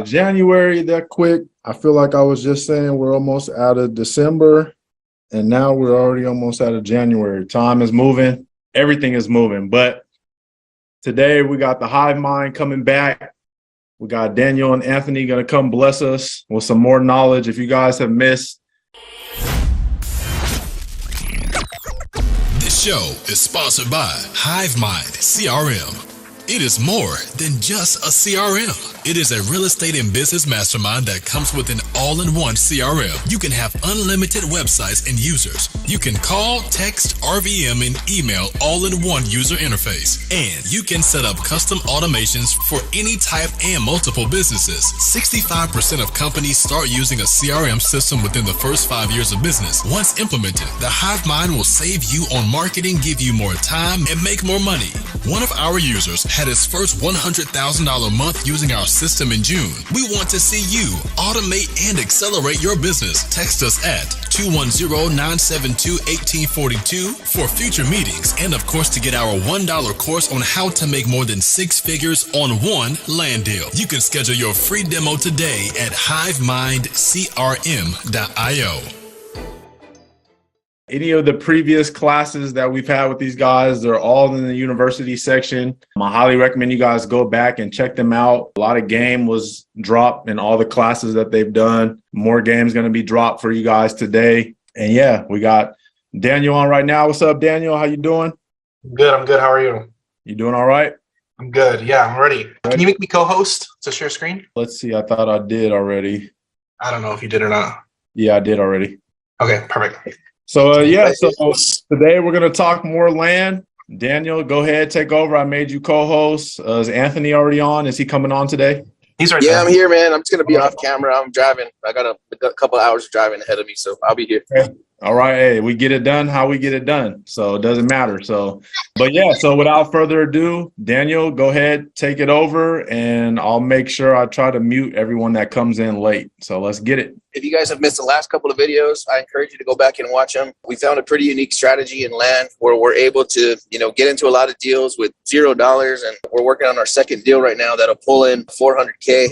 January that quick. I feel like I was just saying we're almost out of December, and now we're already almost out of January. Time is moving. Everything is moving. But today we got the Hivemind coming back. We got Daniel and Anthony going to come bless us with some more knowledge. If you guys have missed. This show is sponsored by Hivemind CRM. It is more than just a CRM. It is a real estate and business mastermind that comes with an all-in-one CRM. You can have unlimited websites and users. You can call, text, RVM, and email all in one user interface. And you can set up custom automations for any type and multiple businesses. 65% of companies start using a CRM system within the first 5 years of business. Once implemented, the Hivemind will save you on marketing, give you more time, and make more money. One of our users had his first $100,000 month using our system in June. We want to see you automate and accelerate your business. Text us at 210-972-1842 for future meetings, and of course to get our $1 course on how to make more than 6 figures on one land deal. You can schedule your free demo today at hivemindcrm.io. Any of the previous classes that we've had with these guys, they're all in the university section. I highly recommend you guys go back and check them out. A lot of game was dropped in all the classes that they've done. More games going to be dropped for you guys today. And yeah, we got Daniel on right now. What's up, Daniel? How you doing? Good. I'm good. How are you? You doing all right? I'm good. Yeah, I'm ready. Can you make me co-host to share screen? Let's see. I thought I did already. I don't know if you did or not. Yeah, I did already. Okay, perfect. So, so today we're going to talk more land. Daniel, go ahead, take over. I made you co-host. Is Anthony already on? Is he coming on today? He's right there. Yeah, I'm here, man. I'm just going to be off camera. I'm driving. I got a couple hours of driving ahead of me, so I'll be here. Okay. All right. Hey, we get it done how we get it done. So it doesn't matter. So without further ado, Daniel, go ahead, take it over, and I'll make sure I try to mute everyone that comes in late. So let's get it. If you guys have missed the last couple of videos, I encourage you to go back and watch them. We found a pretty unique strategy in land where we're able to, get into a lot of deals with $0, and we're working on our second deal right now that'll pull in $400K.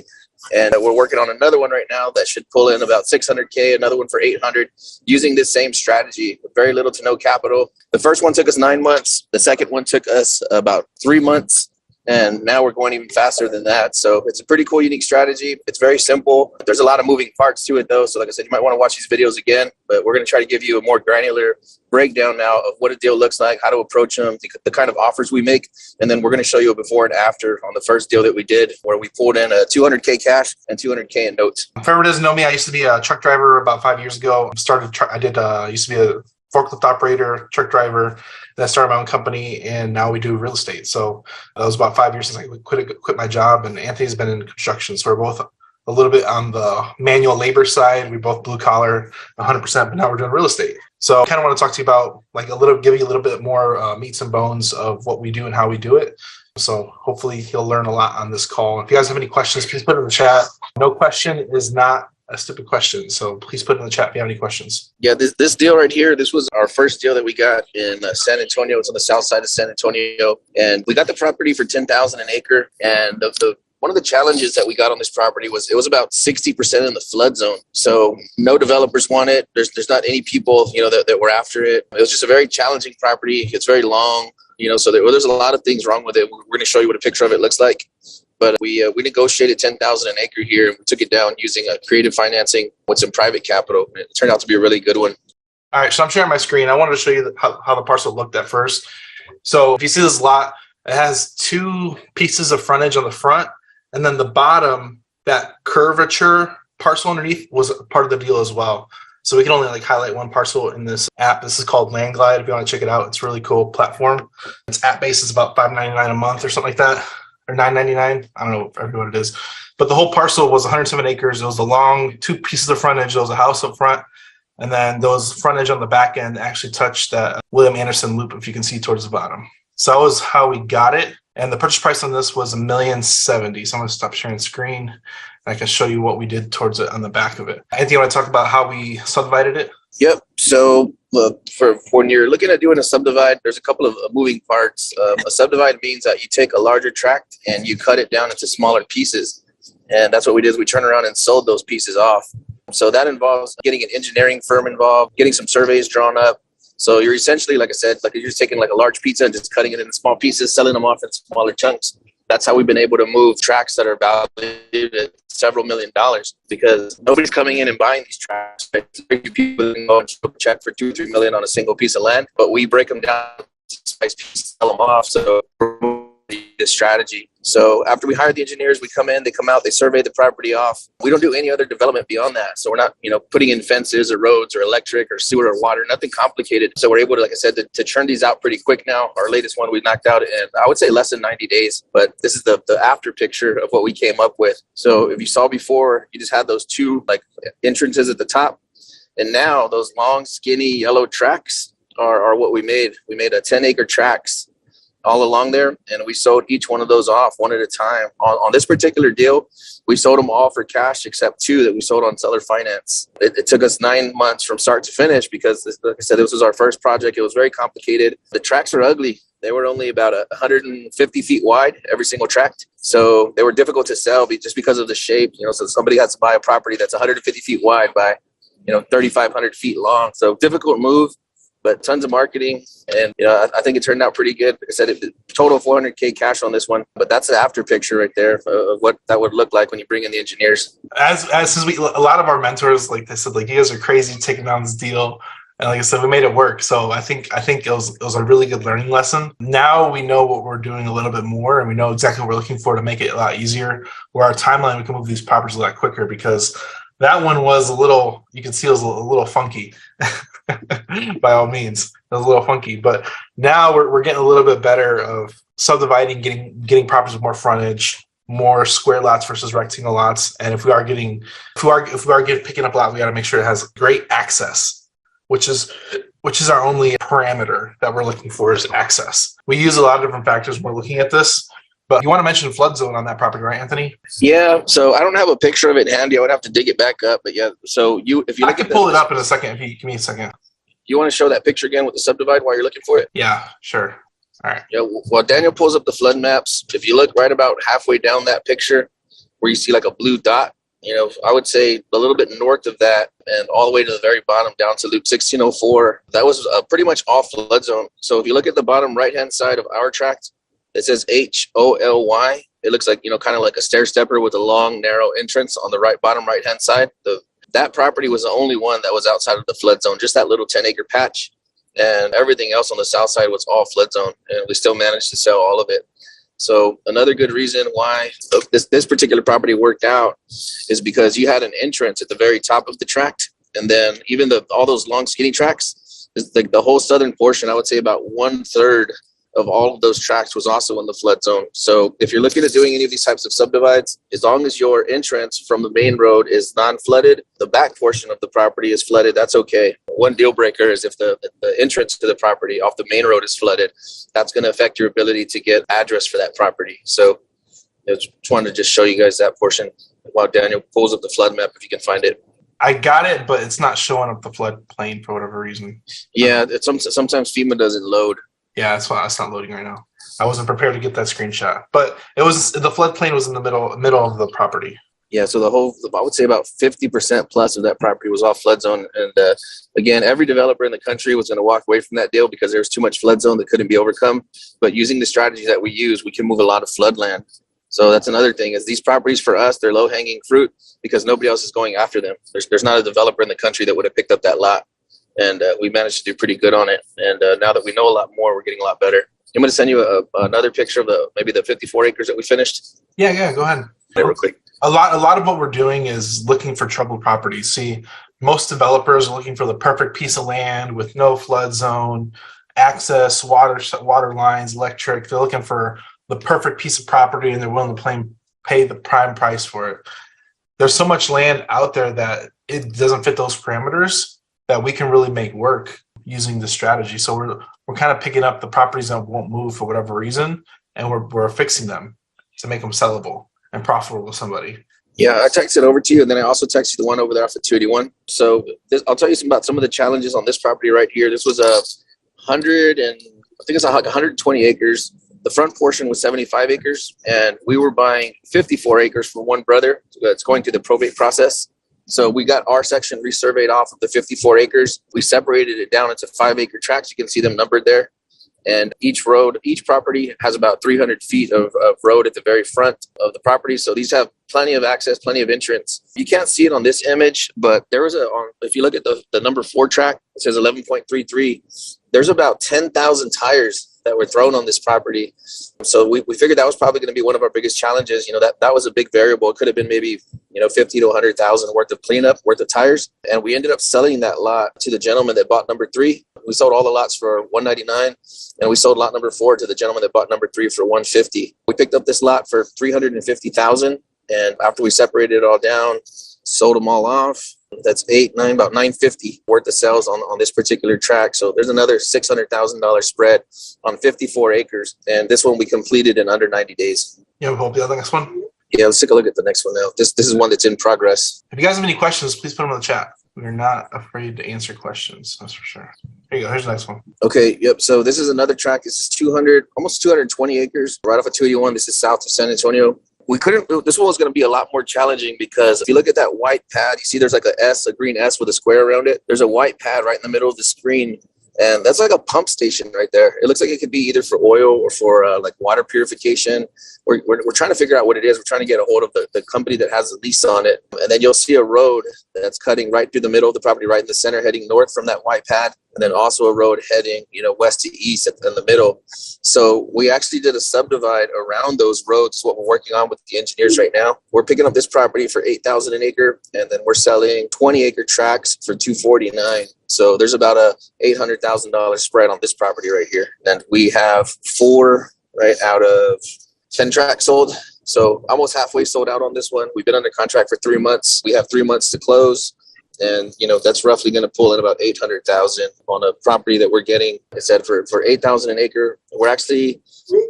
And we're working on another one right now that should pull in about $600K, another one for $800, using this same strategy with very little to no capital. The first one took us 9 months. The second one took us about 3 months. And now we're going even faster than that. So it's a pretty cool, unique strategy. It's very simple. There's a lot of moving parts to it, though. So like I said, you might want to watch these videos again. But we're going to try to give you a more granular breakdown now of what a deal looks like, how to approach them, the kind of offers we make. And then we're going to show you a before and after on the first deal that we did, where we pulled in a $200K cash and $200K in notes. For everyone who doesn't know me, I used to be a truck driver about 5 years ago. Used to be a forklift operator, truck driver. Then I started my own company, and now we do real estate. So that was about 5 years since I quit my job, and Anthony's been in construction. So we're both a little bit on the manual labor side. We both blue collar 100%, but now we're doing real estate. So I kind of want to talk to you about give you a little bit more meats and bones of what we do and how we do it. So hopefully you'll learn a lot on this call. If you guys have any questions, please put it in the chat. No question is not a stupid question. So please put it in the chat if you have any questions. Yeah, this deal right here, this was our first deal that we got in San Antonio. It's on the south side of San Antonio. And we got the property for $10,000 an acre. And one of the challenges that we got on this property was it was about 60% in the flood zone. So no developers want it. There's not any people, that were after it. It was just a very challenging property. It's very long, so there's a lot of things wrong with it. We're going to show you what a picture of it looks like. But we negotiated $10,000 an acre here, and we took it down using creative financing with some private capital. It turned out to be a really good one. All right, so I'm sharing my screen. I wanted to show you how the parcel looked at first. So if you see this lot, it has 2 pieces of frontage on the front, and then the bottom, that curvature parcel underneath was part of the deal as well. So we can only highlight one parcel in this app. This is called Land Glide. If you want to check it out, it's a really cool platform. Its app base is about $5.99 a month or something like that. Or $9.99. I don't know what it is. But the whole parcel was 107 acres. It was the long 2 pieces of frontage. There was a house up front. And then there was frontage on the back end actually touched that William Anderson loop, if you can see towards the bottom. So that was how we got it. And the purchase price on this was $1,070,000. So I'm going to stop sharing screen. And I can show you what we did towards it on the back of it. Anthony, you want to talk about how we subdivided it? Yep. So look, for when you're looking at doing a subdivide, there's a couple of moving parts. A subdivide means that you take a larger tract and you cut it down into smaller pieces. And that's what we did, is we turned around and sold those pieces off. So that involves getting an engineering firm involved, getting some surveys drawn up. So you're essentially, like I said, like you're just taking like a large pizza and just cutting it into small pieces, selling them off in smaller chunks. That's how we've been able to move tracts that are valued at several $1 million, because nobody's coming in and buying these tracts. Right? Very few people can go and check for $2 or $3 million on a single piece of land, but we break them down, sell them off. So this strategy. So after we hire the engineers, we come in, they come out, they survey the property off. We don't do any other development beyond that. So we're not, putting in fences or roads or electric or sewer or water, nothing complicated. So we're able to, like I said, to churn these out pretty quick now. Our latest one we knocked out in, I would say, less than 90 days. But this is the after picture of what we came up with. So if you saw before, you just had those two like entrances at the top. And now those long, skinny yellow tracks are what we made. We made a 10-acre tracks all along there, and we sold each one of those off one at a time. On this particular deal, we sold them all for cash except two that we sold on seller finance. It took us 9 months from start to finish because, like I said, this was our first project. It was very complicated. The tracks are ugly. They were only about 150 feet wide, every single tract. So they were difficult to sell just because of the shape. So somebody has to buy a property that's 150 feet wide by 3,500 feet long. So difficult move, but tons of marketing. And, I think it turned out pretty good. Like I said, total $400K cash on this one, but that's the after picture right there of what that would look like when you bring in the engineers. Since a lot of our mentors, like they said, like, you guys are crazy taking down this deal. And like I said, we made it work. So I think it was a really good learning lesson. Now we know what we're doing a little bit more, and we know exactly what we're looking for to make it a lot easier. Where our timeline, we can move these properties a lot quicker, because that one was you can see it was a little funky. By all means, it was a little funky, but now we're getting a little bit better of subdividing, getting properties with more frontage, more square lots versus rectangle lots. And if we are picking up a lot, we got to make sure it has great access, which is our only parameter that we're looking for, is access. We use a lot of different factors when we're looking at this. But you want to mention flood zone on that property, right, Anthony? Yeah. So I don't have a picture of it handy. I would have to dig it back up. But yeah. So if you I can pull it up in a second. If you give me a second. You want to show that picture again with the subdivide while you're looking for it? Yeah, sure. All right. Yeah. While Daniel pulls up the flood maps, if you look right about halfway down that picture, where you see like a blue dot, I would say a little bit north of that and all the way to the very bottom down to Loop 1604, that was pretty much all flood zone. So if you look at the bottom right-hand side of our tract, it says HOLY. It looks like, kind of like a stair stepper with a long, narrow entrance on the bottom right-hand side. That property was the only one that was outside of the flood zone, just that little 10-acre patch. And everything else on the south side was all flood zone. And we still managed to sell all of it. So another good reason why this particular property worked out is because you had an entrance at the very top of the tract. And then even all those long, skinny tracks, like the whole southern portion, I would say about 1/3 of all of those tracts was also in the flood zone. So if you're looking at doing any of these types of subdivides, as long as your entrance from the main road is non-flooded, the back portion of the property is flooded, that's okay. One deal breaker is if the entrance to the property off the main road is flooded, that's going to affect your ability to get address for that property. So I just wanted to just show you guys that portion while Daniel pulls up the flood map, if you can find it. I got it, but it's not showing up the floodplain for whatever reason. Yeah, sometimes FEMA doesn't load. Yeah, that's why it's not loading right now. I wasn't prepared to get that screenshot, but the floodplain was in the middle of the property. Yeah, so I would say about 50% plus of that property was off flood zone. And again, every developer in the country was going to walk away from that deal because there was too much flood zone that couldn't be overcome. But using the strategy that we use, we can move a lot of flood land. So that's another thing, is these properties for us, they're low hanging fruit because nobody else is going after them. There's not a developer in the country that would have picked up that lot. And we managed to do pretty good on it. And now that we know a lot more, we're getting a lot better. I'm going to send you another picture of maybe the 54 acres that we finished. Yeah, go ahead. Real quick. A lot of what we're doing is looking for troubled properties. See, most developers are looking for the perfect piece of land with no flood zone, access, water lines, electric. They're looking for the perfect piece of property, and they're willing to pay the prime price for it. There's so much land out there that it doesn't fit those parameters that we can really make work using this strategy. So we're kind of picking up the properties that won't move for whatever reason, and we're fixing them to make them sellable and profitable with somebody. Yeah, I texted over to you, and then I also texted the one over there off of 281. So I'll tell you about some of the challenges on this property right here. This was I think it's like 120 acres. The front portion was 75 acres, and we were buying 54 acres from one brother that's going through the probate process. So we got our section resurveyed off of the 54 acres. We separated it down into 5-acre tracts. You can see them numbered there. And each property has about 300 feet of road at the very front of the property. So these have plenty of access, plenty of entrance. You can't see it on this image, but there was if you look at the number 4 track, it says 11.33. There's about 10,000 tires that were thrown on this property. So we figured that was probably going to be one of our biggest challenges. That was a big variable. It could have been maybe, 50 to 100,000 worth of cleanup, worth of tires. And we ended up selling that lot to the gentleman that bought number 3. We sold all the lots for $199, and we sold lot number 4 to the gentleman that bought number 3 for $150. We picked up this lot for $350,000, and after we separated it all down, sold them all off. That's about $950 worth of sales on this particular track. So there's another $600,000 spread on 54 acres, and this one we completed in under 90 days. Yeah, we hope the next one. Yeah, let's take a look at the next one now. This is one that's in progress. If you guys have any questions, please put them in the chat. We're not afraid to answer questions, that's for sure. Here you go. Here's the next one. Okay, yep. So this is another track. This is almost 220 acres, right off of 281. This is south of San Antonio. This one was going to be a lot more challenging because if you look at that white pad, you see there's like a green S with a square around it. There's a white pad right in the middle of the screen. And that's like a pump station right there. It looks like it could be either for oil or for like water purification. We're trying to figure out what it is. We're trying to get a hold of the company that has the lease on it. And then you'll see a road that's cutting right through the middle of the property, right in the center, heading north from that white pad. And then also a road heading, west to east in the middle. So we actually did a subdivide around those roads, what we're working on with the engineers right now. We're picking up this property for $8,000 an acre, and then we're selling 20-acre tracts for $249,000. So there's about a $800,000 spread on this property right here. And we have 4 right out of 10 tracts sold. So almost halfway sold out on this one. We've been under contract for 3 months. We have 3 months to close. And, that's roughly going to pull in about $800,000 on a property that we're getting. I said for $8,000 an acre. We're actually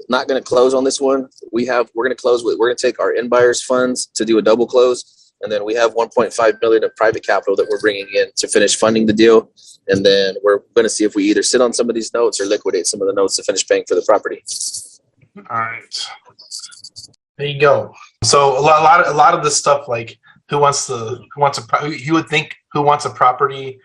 not going to close on this one. We're going to take our in buyers funds to do a double close. And then we have $1.5 million of private capital that we're bringing in to finish funding the deal. And then we're going to see if we either sit on some of these notes or liquidate some of the notes to finish paying for the property. All right. There you go. So a lot of this stuff, like who wants a property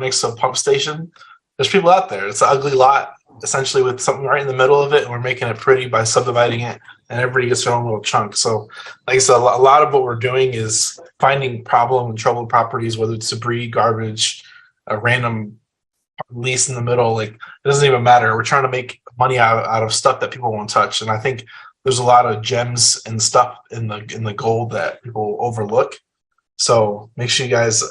next to a pump station? There's people out there. It's an ugly lot, essentially, with something right in the middle of it, and we're making it pretty by subdividing it, and everybody gets their own little chunk. So, like I said, a lot of what we're doing is finding problem and troubled properties, whether it's debris, garbage, a random lease in the middle. Like, it doesn't even matter. We're trying to make money out of stuff that people won't touch, and I think there's a lot of gems and stuff in the gold that people overlook. So make sure you guys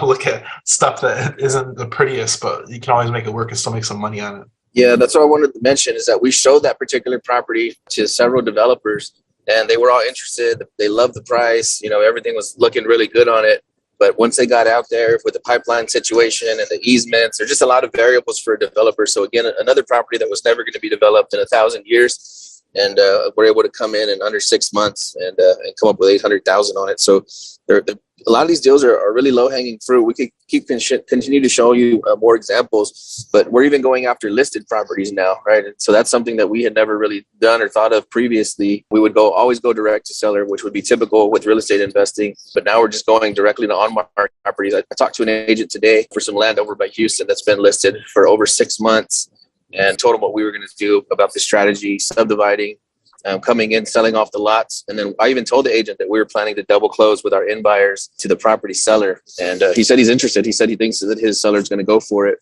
look at stuff that isn't the prettiest, but you can always make it work and still make some money on it. Yeah, that's what I wanted to mention is that we showed that particular property to several developers, and they were all interested. They loved the price. Everything was looking really good on it. But once they got out there with the pipeline situation and the easements, there's just a lot of variables for a developer. So again, another property that was never going to be developed in 1,000 years. And we're able to come in under 6 months and come up with $800,000 on it. So a lot of these deals are really low hanging fruit. We could continue to show you more examples, but we're even going after listed properties now, right? And so that's something that we had never really done or thought of previously. We would always go direct to seller, which would be typical with real estate investing. But now we're just going directly to on-market properties. I talked to an agent today for some land over by Houston that's been listed for over 6 months. And told them what we were going to do about the strategy, subdividing, coming in, selling off the lots. And then I even told the agent that we were planning to double close with our in buyers to the property seller. And he said he's interested. He said he thinks that his seller is going to go for it.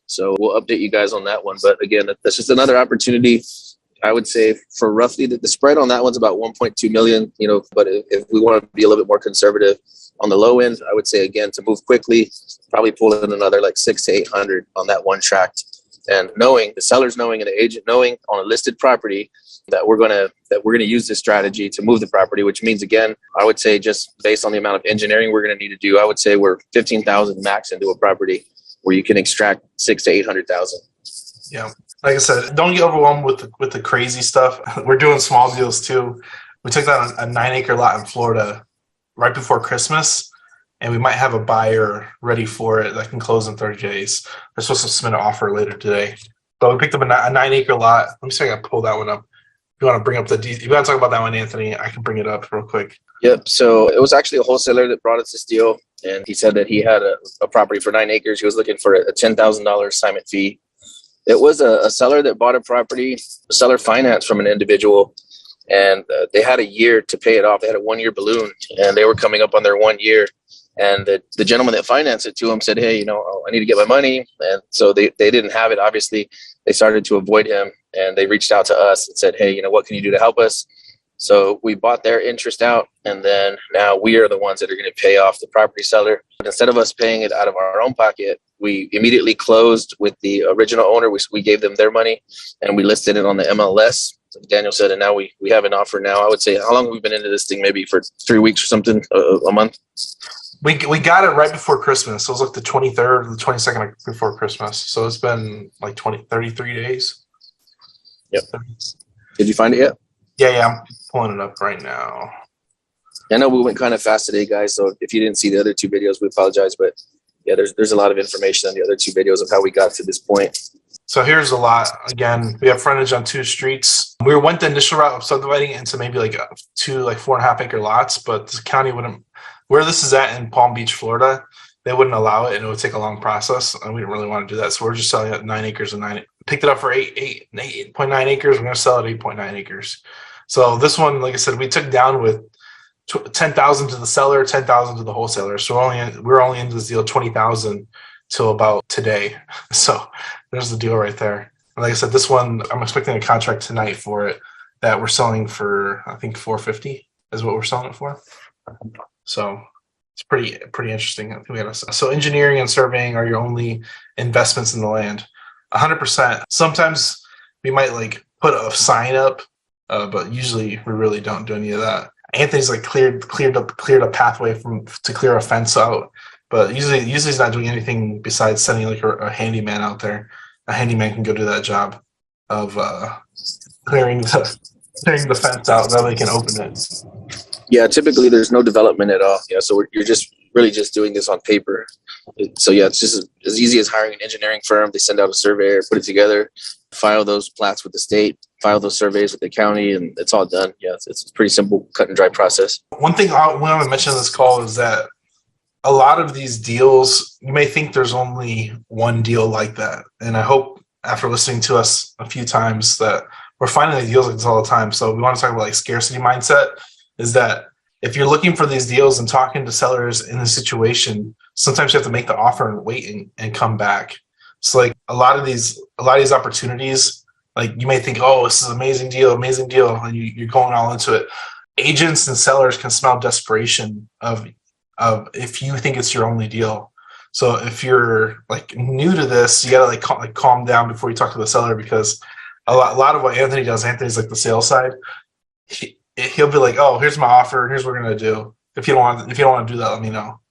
So we'll update you guys on that one. But again, that's just another opportunity. I would say for roughly the spread on that one's about 1.2 million, but if we want to be a little bit more conservative on the low end, I would say, again, to move quickly, probably pull in another like 600 to 800 on that one tract. And knowing the sellers, knowing and the agent knowing on a listed property that we're gonna use this strategy to move the property, which means, again, I would say just based on the amount of engineering we're gonna need to do, I would say we're 15,000 max into a property where you can extract 600 to 800,000. Yeah, like I said, don't get overwhelmed with the crazy stuff. We're doing small deals too. We took down a 9-acre lot in Florida right before Christmas. And we might have a buyer ready for it that can close in 30 days. They're supposed to submit an offer later today. But we picked up a 9-acre lot. Let me see if I can pull that one up. If you want to bring up if you want to talk about that one, Anthony, I can bring it up real quick. Yep. So it was actually a wholesaler that brought us this deal, and he said that he had a property for 9 acres. He was looking for a $10,000 assignment fee. It was a seller that bought a property, seller finance from an individual, and they had a year to pay it off. They had a 1-year balloon, and they were coming up on their 1 year. And the gentleman that financed it to him said, hey, I need to get my money. And so they didn't have it. Obviously, they started to avoid him, and they reached out to us and said, hey, what can you do to help us? So we bought their interest out, and then now we are the ones that are going to pay off the property seller. But instead of us paying it out of our own pocket, we immediately closed with the original owner. We gave them their money, and we listed it on the MLS. So Daniel said, and now we have an offer now. I would say, how long have we been into this thing? Maybe for 3 weeks or something, a month? We got it right before Christmas. So it was like the 23rd or the 22nd before Christmas. So it's been like 33 days. Yep. Did you find it yet? Yeah, I'm pulling it up right now. I know we went kind of fast today, guys. So if you didn't see the other 2 videos, we apologize. But yeah, there's a lot of information on the other 2 videos of how we got to this point. So here's a lot. Again, we have frontage on 2 streets. We went the initial route of subdividing it into maybe like 2 4.5 acre lots, but the county wouldn't. Where this is at in Palm Beach, Florida, they wouldn't allow it, and it would take a long process, and we didn't really want to do that. So we're just selling it 9 acres and 9. Picked it up for 8.9 acres. We're going to sell it 8.9 acres. So this one, like I said, we took down with 10,000 to the seller, 10,000 to the wholesaler. So we're only into this deal 20,000 till about today. So there's the deal right there. And like I said, this one I'm expecting a contract tonight for it that we're selling for, I think $450 is what we're selling it for. So it's pretty interesting. I think we so engineering and surveying are your only investments in the land. 100%. Sometimes we might like put a sign up, but usually we really don't do any of that. Anthony's like cleared a pathway to clear a fence out, but usually he's not doing anything besides sending like a handyman out there. A handyman can go do that job of clearing the fence out, that way they can open it. Yeah, typically there's no development at all. Yeah, so you're just really just doing this on paper. So yeah, it's just as easy as hiring an engineering firm. They send out a surveyor, put it together, file those plats with the state, file those surveys with the county, and it's all done. Yeah, it's a pretty simple, cut and dry process. One thing I want to mention on this call is that a lot of these deals, you may think there's only one deal like that. And I hope after listening to us a few times that we're finding these deals like this all the time. So we want to talk about like scarcity mindset. Is that if you're looking for these deals and talking to sellers in this situation, sometimes you have to make the offer and wait and come back. So like a lot of these opportunities, like you may think, oh, this is an amazing deal, and you're going all into it. Agents and sellers can smell desperation of if you think it's your only deal. So if you're like new to this, you gotta like calm down before you talk to the seller, because a lot of what Anthony does, Anthony's like the sales side. He'll be like, oh, here's my offer, here's what we're gonna do. If you don't want to do that, let me know.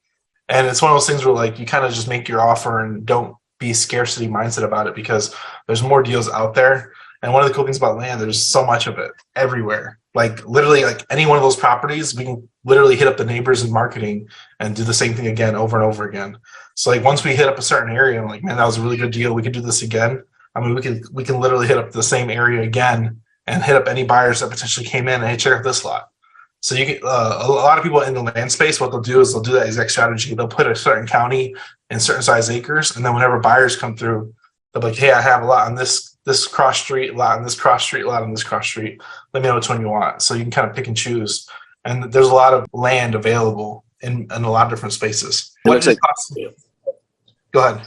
And it's one of those things where like you kind of just make your offer and don't be scarcity mindset about it, because there's more deals out there. And one of the cool things about land, there's so much of it everywhere. Like literally, like any one of those properties, we can literally hit up the neighbors in marketing and do the same thing again over and over again. So like once we hit up a certain area, I'm like, man, that was a really good deal, we could do this again. I mean, we can literally hit up the same area again and hit up any buyers that potentially came in and, hey, check out this lot. So you get a lot of people in the land space, what they'll do is they'll do that exact strategy. They'll put a certain county and certain size acres, and then whenever buyers come through, they'll be like, hey, I have a lot on this cross street, lot on this cross street, lot on this cross street. Let me know which one you want. So you can kind of pick and choose. And there's a lot of land available in a lot of different spaces. What does it cost you? Go ahead.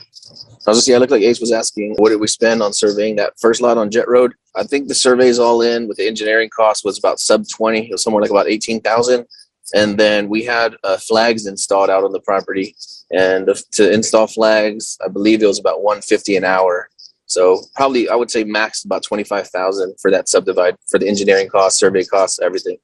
I was just, yeah, it looked like Ace was asking, what did we spend on surveying that first lot on Jet Road? I think the surveys all in with the engineering cost was about sub 20. It was somewhere like about 18,000. And then we had flags installed out on the property. And to install flags, I believe it was about $150 an hour. So probably I would say max about 25,000 for that subdivide, for the engineering costs, survey costs, everything.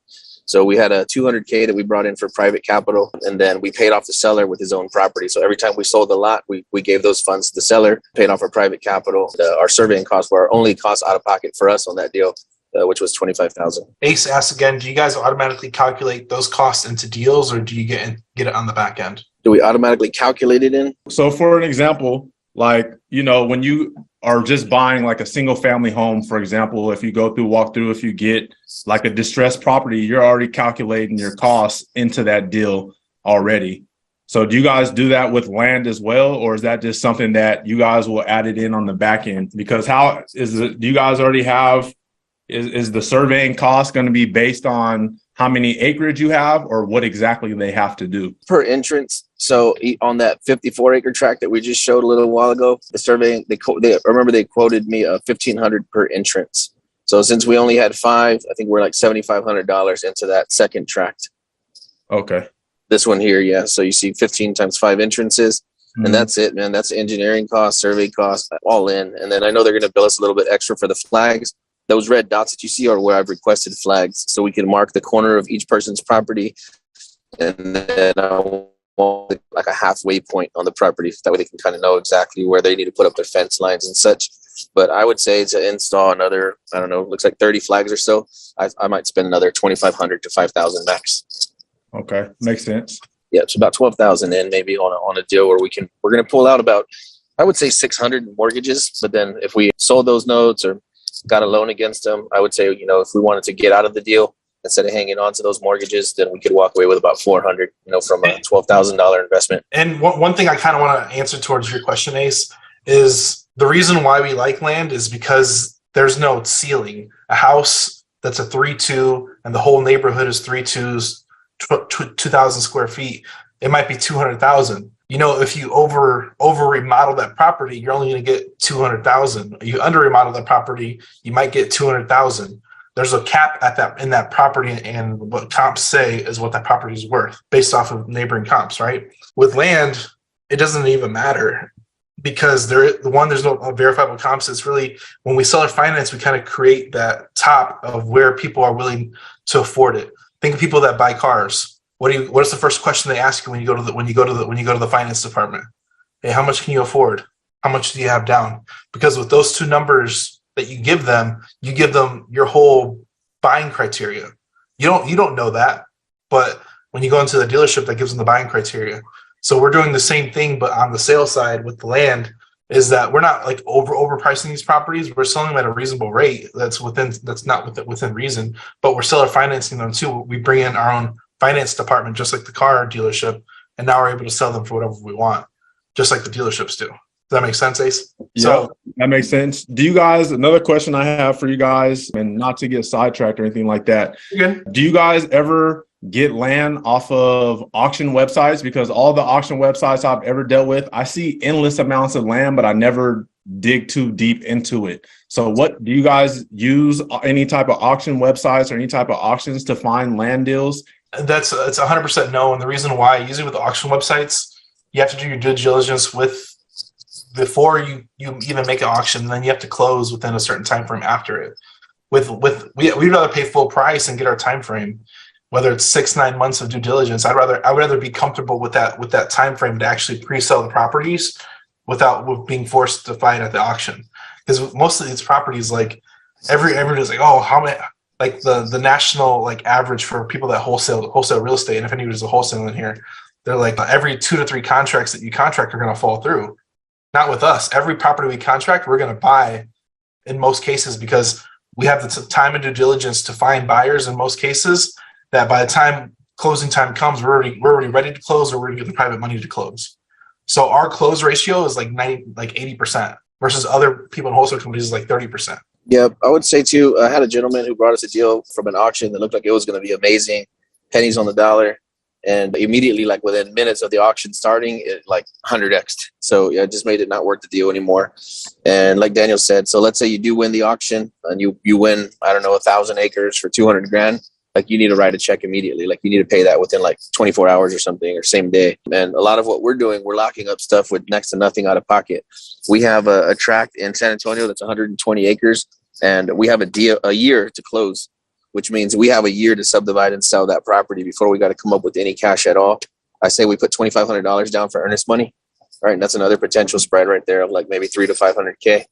So we had a $200K that we brought in for private capital, and then we paid off the seller with his own property. So every time we sold the lot, we gave those funds to the seller, paid off our private capital. Our surveying costs were our only cost out of pocket for us on that deal, which was $25,000. Ace asks again, do you guys automatically calculate those costs into deals, or do you get it on the back end? Do we automatically calculate it in? So for an example, like, when you are just buying like a single family home, for example, if you walk through, if you get like a distressed property, you're already calculating your costs into that deal already. So do you guys do that with land as well? Or is that just something that you guys will add it in on the back end? Because how is it, do you guys already have, is the surveying cost going to be based on how many acreage you have or what exactly they have to do? Per entrance. So on that 54-acre tract that we just showed a little while ago, the surveying, they remember they quoted me $1,500 per entrance. So since we only had 5, I think we're like $7,500 into that second tract. Okay. This one here, yeah. So you see 15 times 5 entrances, and that's it, man. That's engineering costs, survey costs, all in. And then I know they're going to bill us a little bit extra for the flags. Those red dots that you see are where I've requested flags, so we can mark the corner of each person's property, and then I want like a halfway point on the property. That way they can kind of know exactly where they need to put up their fence lines and such. But I would say to install another, I don't know, looks like 30 flags or so, I might spend another $2,500 to $5,000 max. Okay, makes sense. Yeah, it's about 12,000 in maybe on a deal where we're going to pull out about, I would say 600 mortgages. But then if we sold those notes or got a loan against them, I would say, you know, if we wanted to get out of the deal instead of hanging on to those mortgages, then we could walk away with about 400, you know, from a $12,000 investment. And one thing I kind of want to answer towards your question, Ace, is the reason why we like land is because there's no ceiling. A house that's a 3-2 and the whole neighborhood is 3-2s, 2,000 square feet, it might be 200,000. You know, if you over remodel that property, you're only going to get 200,000. You under remodel that property, you might get 200,000. There's a cap at that in that property, and what comps say is what that property is worth based off of neighboring comps, right? With land, it doesn't even matter because there's no verifiable comps. It's really when we seller finance, we kind of create that top of where people are willing to afford it. Think of people that buy cars. What's the first question they ask you when you go to the finance department? Hey, how much can you afford? How much do you have down? Because with those two numbers that you give them your whole buying criteria. You don't know that, but when you go into the dealership, that gives them the buying criteria. So we're doing the same thing, but on the sales side with the land, is that we're not like overpricing these properties. We're selling them at a reasonable rate. That's not within reason, but we're seller financing them too. We bring in our own finance department, just like the car dealership, and now we're able to sell them for whatever we want, just like the dealerships do. Does that make sense, Ace? Yeah, so that makes sense. Do you guys, another question I have for you guys, and not to get sidetracked or anything like that, do you guys ever get land off of auction websites? Because all the auction websites I've ever dealt with, I see endless amounts of land, but I never dig too deep into it. So what do you guys use? Any type of auction websites or any type of auctions to find land deals? It's 100% no. And the reason why, usually with the auction websites, you have to do your due diligence before you even make an auction, and then you have to close within a certain time frame after it. We'd rather pay full price and get our time frame, whether it's 6-9 months of due diligence. I'd rather be comfortable with that time frame to actually pre-sell the properties without being forced to fight at the auction. Because most of these properties, like everybody's like, oh, how many, like the national like average for people that wholesale real estate, and if anybody's a wholesaler in here, they're like every 2 to 3 contracts that you contract are going to fall through. Not with us. Every property we contract, we're going to buy in most cases, because we have the time and due diligence to find buyers in most cases, that by the time closing time comes, we're already ready to close, or we're going to get the private money to close. So our close ratio is like 80% versus other people in wholesale companies is like 30%. Yeah, I would say too, I had a gentleman who brought us a deal from an auction that looked like it was going to be amazing, pennies on the dollar. And immediately, like within minutes of the auction starting, it like 100x'd. So yeah, it just made it not worth the deal anymore. And like Daniel said, so let's say you do win the auction and you win, I don't know, 1,000 acres for $200,000. Like you need to write a check immediately. Like you need to pay that within like 24 hours or something, or same day. And a lot of what we're doing, we're locking up stuff with next to nothing out of pocket. We have a tract in San Antonio that's 120 acres, and we have a year to close, which means we have a year to subdivide and sell that property before we got to come up with any cash at all. I say we put $2,500 down for earnest money, right? And that's another potential spread right there of like maybe $300,000 to $500,000.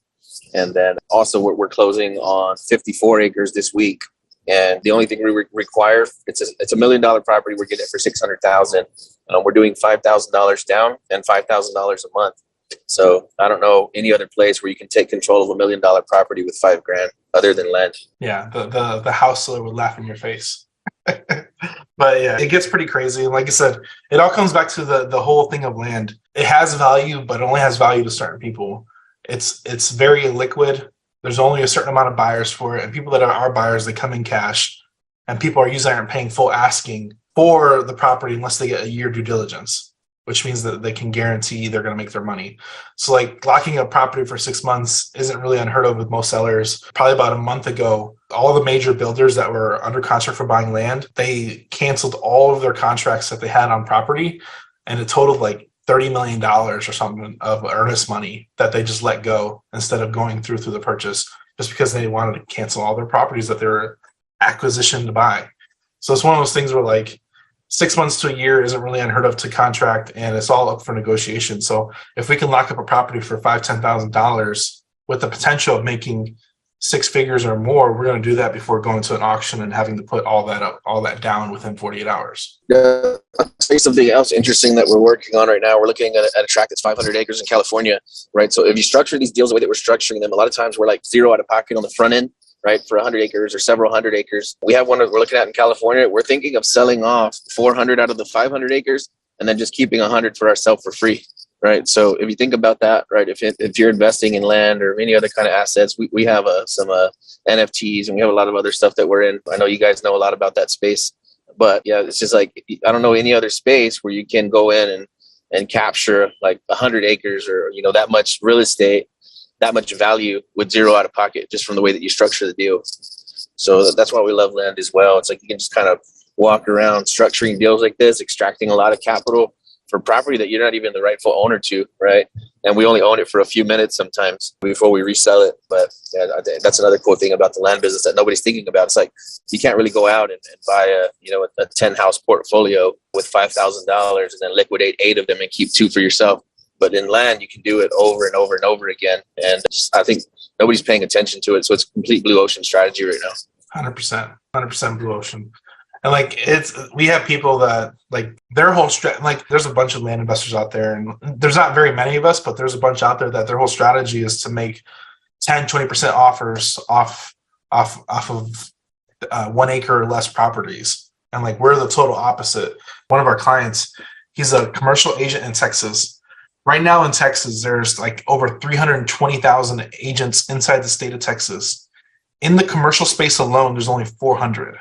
And then also we're closing on 54 acres this week. And the only thing we require, it's a $1 million property. We're getting it for $600,000. We're doing $5,000 down and $5,000 a month. So I don't know any other place where you can take control of $1 million property with $5,000 other than land. Yeah, the house seller would laugh in your face. But yeah, it gets pretty crazy. And like I said, it all comes back to the whole thing of land. It has value, but it only has value to certain people. It's very illiquid. There's only a certain amount of buyers for it, and people that are buyers, they come in cash, and people are usually aren't paying full asking for the property unless they get a year due diligence, which means that they can guarantee they're going to make their money. So like locking a property for 6 months isn't really unheard of with most sellers. Probably about a month ago, all the major builders that were under contract for buying land, they canceled all of their contracts that they had on property, and it totaled like $30 million or something of earnest money that they just let go instead of going through the purchase, just because they wanted to cancel all their properties that they were acquisition to buy. So it's one of those things where like 6 months to a year isn't really unheard of to contract, and it's all up for negotiation. So if we can lock up a property for $5,000-$10,000 with the potential of making six figures or more, we're going to do that before going to an auction and having to put all that down within 48 hours. I'll say something else interesting that we're working on right now. We're looking at a tract that's 500 acres in California, right? So if you structure these deals the way that we're structuring them, a lot of times we're like zero out of pocket on the front end, right? For 100 acres or several hundred acres. We have one that we're looking at in California. We're thinking of selling off 400 out of the 500 acres and then just keeping 100 for ourselves for free. Right. So if you think about that, right, if you're investing in land or any other kind of assets, we have some NFTs, and we have a lot of other stuff that we're in. I know you guys know a lot about that space, but yeah, it's just like, I don't know any other space where you can go in and capture like 100 acres or, that much real estate, that much value with zero out of pocket, just from the way that you structure the deal. So that's why we love land as well. It's like you can just kind of walk around structuring deals like this, extracting a lot of capital for property that you're not even the rightful owner to, right? And we only own it for a few minutes sometimes before we resell it. But yeah, I think that's another cool thing about the land business that nobody's thinking about. It's like you can't really go out and buy a 10-house portfolio with $5,000 and then liquidate 8 of them and keep 2 for yourself. But in land, you can do it over and over and over again. And I think nobody's paying attention to it. So it's a complete blue ocean strategy right now. 100% blue ocean. And like we have people that like their whole like there's a bunch of land investors out there, and there's not very many of us, but there's a bunch out there that their whole strategy is to make 10-20% offers off of 1 acre or less properties. And like we're the total opposite. One of our clients, he's a commercial agent in Texas. Right now in Texas, there's like over 320,000 agents inside the state of Texas. In the commercial space alone, there's only 400.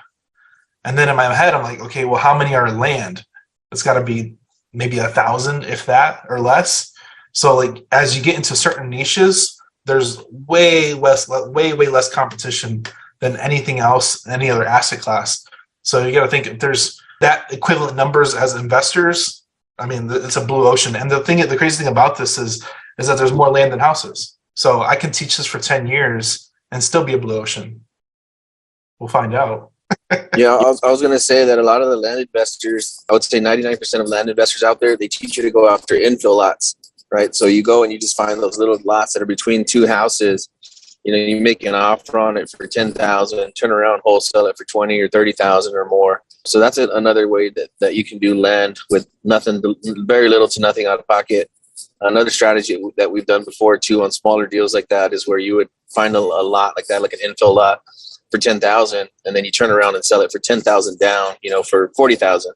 And then in my head, I'm like, okay, well, how many are land? It's got to be maybe 1,000, if that, or less. So like as you get into certain niches, there's way less competition than anything else, any other asset class. So you got to think if there's that equivalent numbers as investors, I mean, it's a blue ocean. And the crazy thing about this is that there's more land than houses. So I can teach this for 10 years and still be a blue ocean. We'll find out. Yeah, I was going to say that a lot of the land investors, I would say 99% of land investors out there, they teach you to go after infill lots, right? So you go and you just find those little lots that are between 2 houses. You make an offer on it for $10,000, turn around, wholesale it for $20,000 or $30,000 or more. So that's another way that you can do land with very little to nothing out of pocket. Another strategy that we've done before too on smaller deals like that is where you would find a lot like that, like an infill lot, for $10,000, and then you turn around and sell it for $10,000 down, for $40,000.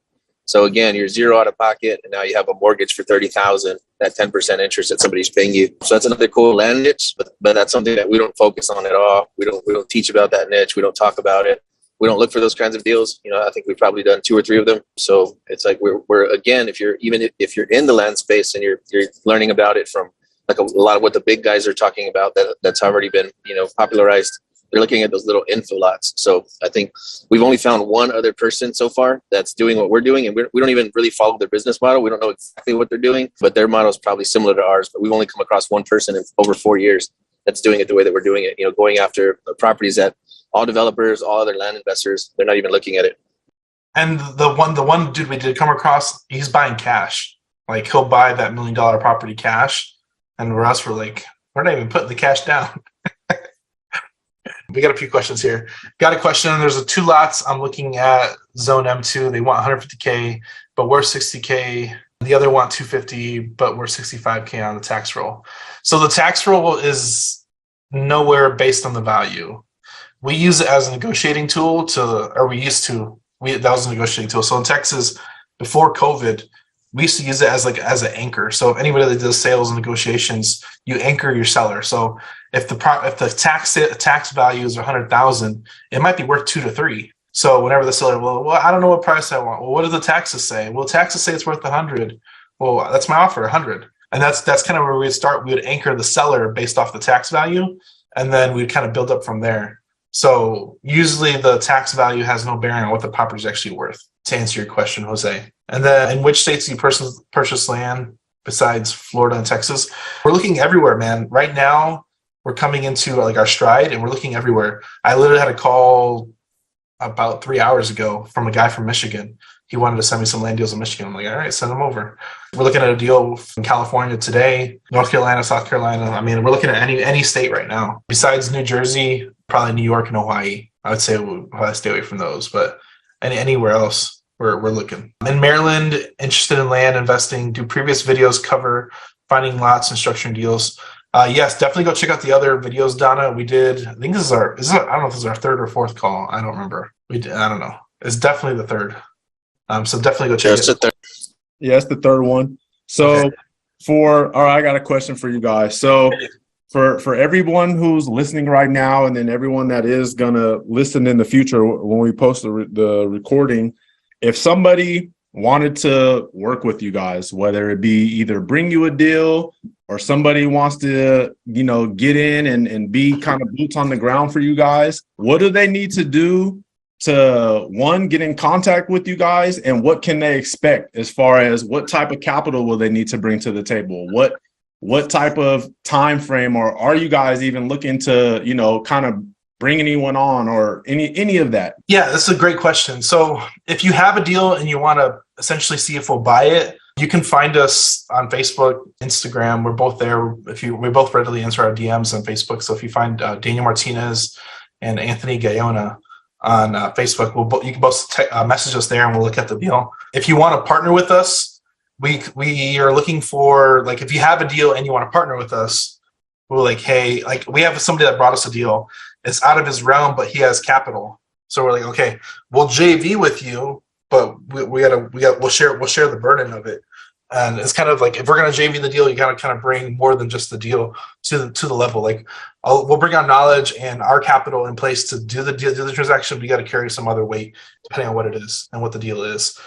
So again, you're zero out of pocket, and now you have a mortgage for $30,000, that 10% interest that somebody's paying you. So that's another cool land niche, but that's something that we don't focus on at all. We don't teach about that niche. We don't talk about it. We don't look for those kinds of deals. I think we've probably done 2 or 3 of them. So it's like we're again, if you're in the land space and you're learning about it from like a lot of what the big guys are talking about that's already been popularized. They're looking at those little infill lots. So I think we've only found one other person so far that's doing what we're doing, and we don't even really follow their business model. We don't know exactly what they're doing, but their model is probably similar to ours. But we've only come across one person in over 4 years that's doing it the way that we're doing it. Going after properties that all developers, all other land investors, they're not even looking at it. And the one dude we did come across, he's buying cash. Like he'll buy that $1 million property cash, and we're like, we're not even putting the cash down. We got a few questions here. Got a question. There's 2 lots. I'm looking at Zone M2. They want 150K, but we're 60K The other want 250, but we're 65K on the tax roll. So the tax roll is nowhere based on the value. We use it as a negotiating tool that was a negotiating tool. So in Texas, before COVID, we used to use it as an anchor. So if anybody that does sales and negotiations, you anchor your seller. So if the tax value is 100,000, it might be worth 2 to 3. So whenever the seller, well, I don't know what price I want. Well, what do the taxes say? Well, taxes say it's worth 100. Well, that's my offer, 100. And that's kind of where we'd start. We would anchor the seller based off the tax value, and then we'd kind of build up from there. So usually the tax value has no bearing on what the property is actually worth, to answer your question, Jose. And then in which states do you purchase land besides Florida and Texas? We're looking everywhere, man. Right now, we're coming into like our stride, and we're looking everywhere. I literally had a call about 3 hours ago from a guy from Michigan. He wanted to send me some land deals in Michigan. I'm like, all right, send them over. We're looking at a deal from California today, North Carolina, South Carolina. I mean, we're looking at any state right now. Besides New Jersey, probably New York and Hawaii. I would say we'll probably stay away from those, but anywhere else, we're looking. In Maryland, interested in land investing, do previous videos cover finding lots and structuring deals? Yes, definitely go check out the other videos, Donna. We did, I think this is I don't know if this is our third or fourth call. I don't remember. I don't know. It's definitely the third. So definitely go check it. Yeah, it's the third one. So all right, I got a question for you guys. So for everyone who's listening right now, and then everyone that is gonna listen in the future when we post the recording, if somebody wanted to work with you guys, whether it be either bring you a deal or somebody wants to, get in and be kind of boots on the ground for you guys, what do they need to do to, one, get in contact with you guys, and what can they expect as far as what type of capital will they need to bring to the table? What type of time frame, or are you guys even looking to, kind of bring anyone on or any of that? Yeah, that's a great question. So if you have a deal and you want to essentially see if we'll buy it, you can find us on Facebook, Instagram. We're both there. We both readily answer our DMs on Facebook. So if you find Daniel Martinez and Anthony Gayona on Facebook, you can both message us there, and we'll look at the deal. If you want to partner with us, we are looking for, like, if you have a deal and you want to partner with us, we're like, hey, like, we have somebody that brought us a deal. It's out of his realm, but he has capital. So we're like, okay, we'll JV with you, but we'll share the burden of it. And it's kind of like, if we're going to JV the deal, you got to kind of bring more than just the deal to the level. Like, we'll bring our knowledge and our capital in place to do the deal, do the transaction. We got to carry some other weight depending on what it is and what the deal is.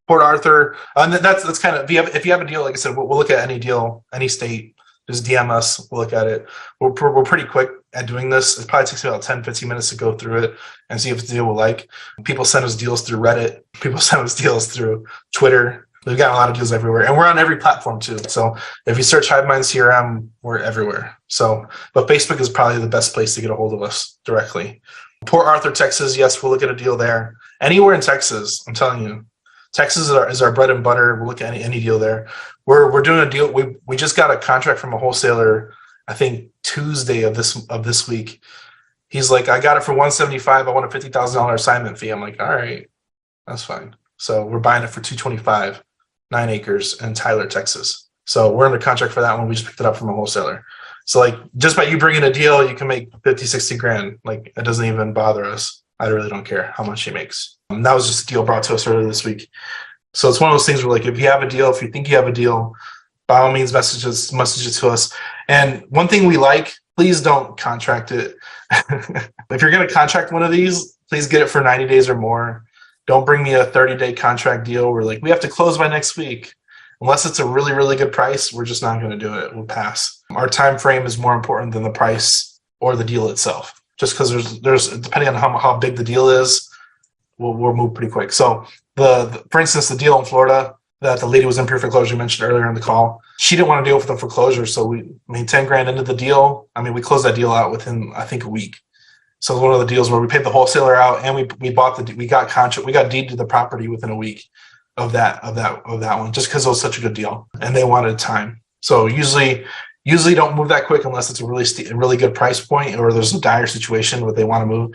Port Arthur, and that's kind of, if you have a deal, like I said, we'll look at any deal, any state. Just DM us. We'll look at it. We're pretty quick at doing this. It probably takes me about 10, 15 minutes to go through it and see if it's a deal we like. People send us deals through Reddit. People send us deals through Twitter. We've got a lot of deals everywhere. And we're on every platform too. So if you search Hivemind CRM, we're everywhere. So, but Facebook is probably the best place to get a hold of us directly. Port Arthur, Texas. Yes, we'll look at a deal there. Anywhere in Texas, I'm telling you. Texas is our bread and butter. We'll look at any deal there. We're doing a deal. We just got a contract from a wholesaler, I think Tuesday of this week. He's like, I got it for $175. I want a $50,000 assignment fee. I'm like, all right, that's fine. So we're buying it for $225, 9 acres in Tyler, Texas. So we're under contract for that one. We just picked it up from a wholesaler. So like, just by you bringing a deal, you can make 50, 60 grand. Like, it doesn't even bother us. I really don't care how much he makes. That was just a deal brought to us earlier this week. So it's one of those things where, like, if you have a deal, if you think you have a deal, by all means, message it to us. And one thing we like, please don't contract it. If you're going to contract one of these, please get it for 90 days or more. Don't bring me a 30-day contract deal where, like, we have to close by next week. Unless it's a really, really good price, we're just not going to do it. We'll pass. Our time frame is more important than the price or the deal itself. Just because there's depending on how big the deal is, we'll move pretty quick. So for instance, the deal in Florida that the lady was in pre-foreclosure, you mentioned earlier in the call, she didn't want to deal with the foreclosure. So we made 10 grand into the deal. I mean, we closed that deal out within, I think, a week. So it was one of the deals where we paid the wholesaler out, and we got deed to the property within a week of that one, just because it was such a good deal and they wanted time. So usually don't move that quick unless it's a really good price point or there's a dire situation where they want to move.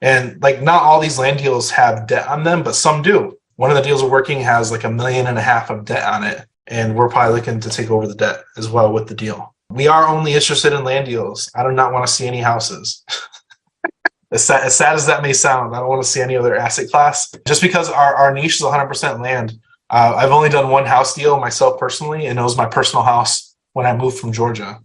And like, not all these land deals have debt on them, but some do. One of the deals we're working has like $1.5 million of debt on it. and we're probably looking to take over the debt as well with the deal. We are only interested in land deals. I do not want to see any houses. As sad as that may sound, I don't want to see any other asset class. Just because our niche is 100% land. I've only done one house deal myself personally, and it was my personal house when I moved from Georgia.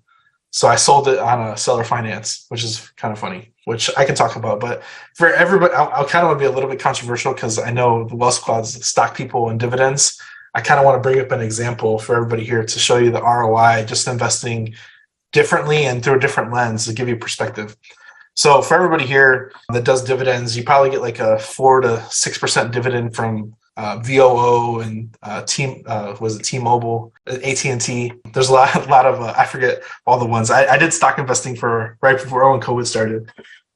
So I sold it on a seller finance, which is kind of funny, which I can talk about. But for everybody, I kind of want to be a little bit controversial because I know the Wealth Squad's stock people and dividends. I kind of want to bring up an example for everybody here to show you the ROI, just investing differently and through a different lens to give you perspective. So for everybody here that does dividends, you probably get like a 4 to 6% dividend from VOO and T-Mobile, AT&T. There's a lot of I forget all the ones. I did stock investing for right before when COVID started,